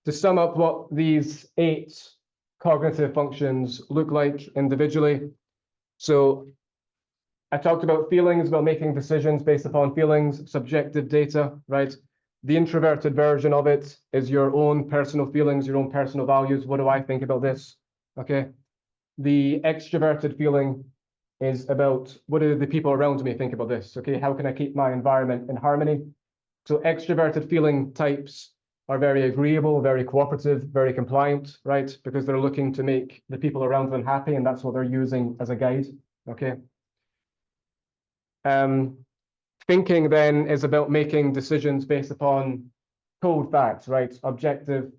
to sum up what these 8 cognitive functions look like individually. So I talked about feelings, about making decisions based upon feelings, subjective data, right? The introverted version of it is your own personal feelings, your own personal values. What do I think about this? Okay. The extroverted feeling is about what do the people around me think about this? Okay. How can I keep my environment in harmony? So extroverted feeling types are very agreeable, very cooperative, very compliant, right? Because they're looking to make the people around them happy, and that's what they're using as a guide. Okay. Thinking then is about making decisions based upon cold facts, right? Objective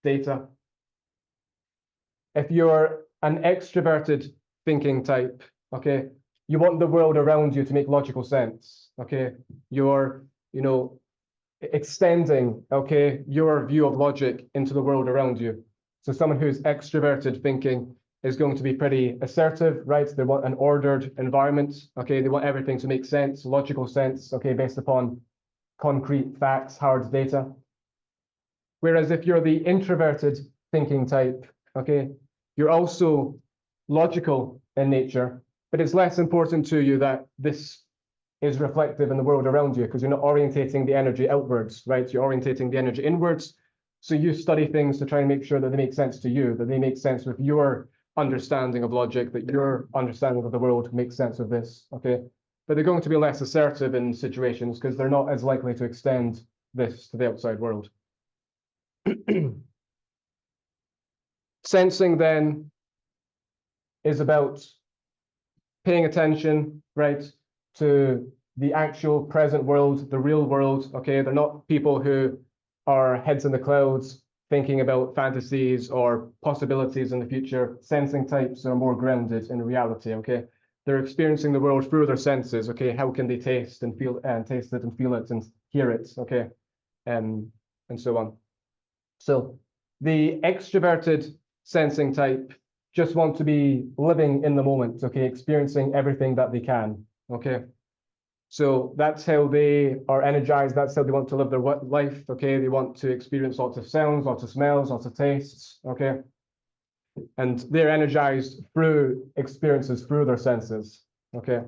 data. If you're an extroverted thinking type, okay, you want the world around you to make logical sense, okay? You're, extending, okay, your view of logic into the world around you. So someone who's extroverted thinking is going to be pretty assertive, right? They want an ordered environment, okay? They want everything to make sense, logical sense, okay, based upon concrete facts, hard data. Whereas if you're the introverted thinking type, okay, you're also logical in nature, but it's less important to you that this is reflective in the world around you because you're not orientating the energy outwards, right? You're orientating the energy inwards. So you study things to try and make sure that they make sense to you, that they make sense with your understanding of logic, that your understanding of the world makes sense of this, okay? But they're going to be less assertive in situations because they're not as likely to extend this to the outside world. Sensing then is about paying attention, right, to the actual present world, the real world, okay? They're not people who are heads in the clouds thinking about fantasies or possibilities in the future. Sensing types are more grounded in reality, okay? They're experiencing the world through their senses, okay? How can they taste and feel and taste it and feel it and hear it, okay? And so on. So the extroverted sensing type just want to be living in the moment, okay? Experiencing everything that they can, okay? So that's how they are energized. That's how they want to live their life, okay? They want to experience lots of sounds, lots of smells, lots of tastes, okay? And they're energized through experiences, through their senses, okay?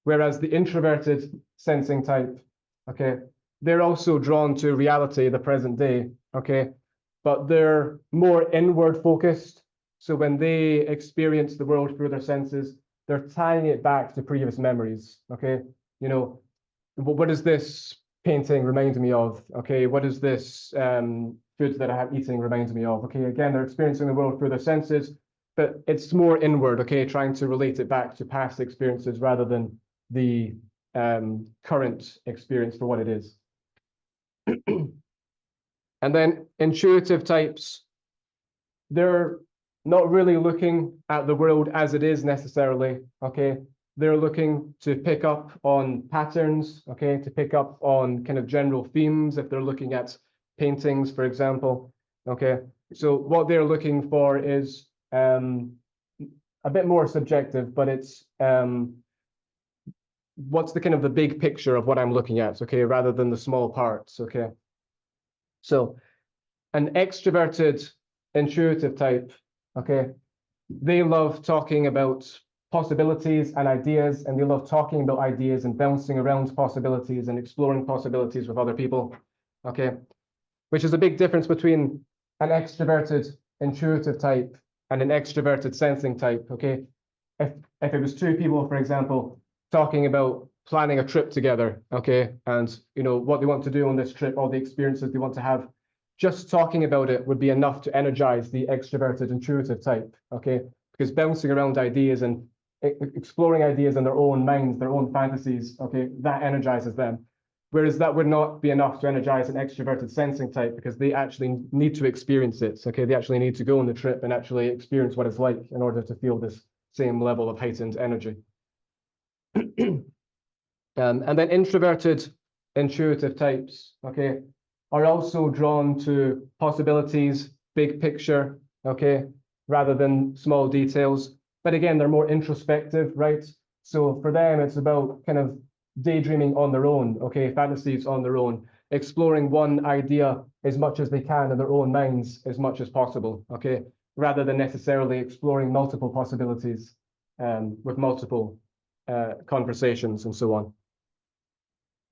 Whereas the introverted sensing type, okay, they're also drawn to reality, the present day, okay? But they're more inward focused. So when they experience the world through their senses, they're tying it back to previous memories, okay? What does this painting remind me of? Okay, what is this food that I have eating reminds me of? Okay, again, they're experiencing the world through their senses, but it's more inward, okay, trying to relate it back to past experiences rather than the current experience for what it is. And then intuitive types, they're not really looking at the world as it is necessarily, okay? They're looking to pick up on patterns, okay, to pick up on kind of general themes if they're looking at paintings, for example, okay? So what they're looking for is a bit more subjective, but it's what's the kind of the big picture of what I'm looking at, okay, rather than the small parts, okay? So an extroverted intuitive type, okay, they love talking about possibilities and ideas, and they love talking about ideas and bouncing around possibilities and exploring possibilities with other people, okay? Which is a big difference between an extroverted intuitive type and an extroverted sensing type, okay? If it was 2 people, for example, talking about planning a trip together, okay, and what they want to do on this trip, all the experiences they want to have, just talking about it would be enough to energize the extroverted intuitive type, okay? Because bouncing around ideas and exploring ideas in their own minds, their own fantasies, okay, that energizes them. Whereas that would not be enough to energize an extroverted sensing type because they actually need to experience it, okay? They actually need to go on the trip and actually experience what it's like in order to feel this same level of heightened energy. And then introverted intuitive types, okay, are also drawn to possibilities, big picture, okay, rather than small details. But again, they're more introspective, right? So for them, it's about kind of daydreaming on their own, okay, fantasies on their own, exploring one idea as much as they can in their own minds as much as possible, okay? Rather than necessarily exploring multiple possibilities with multiple conversations and so on.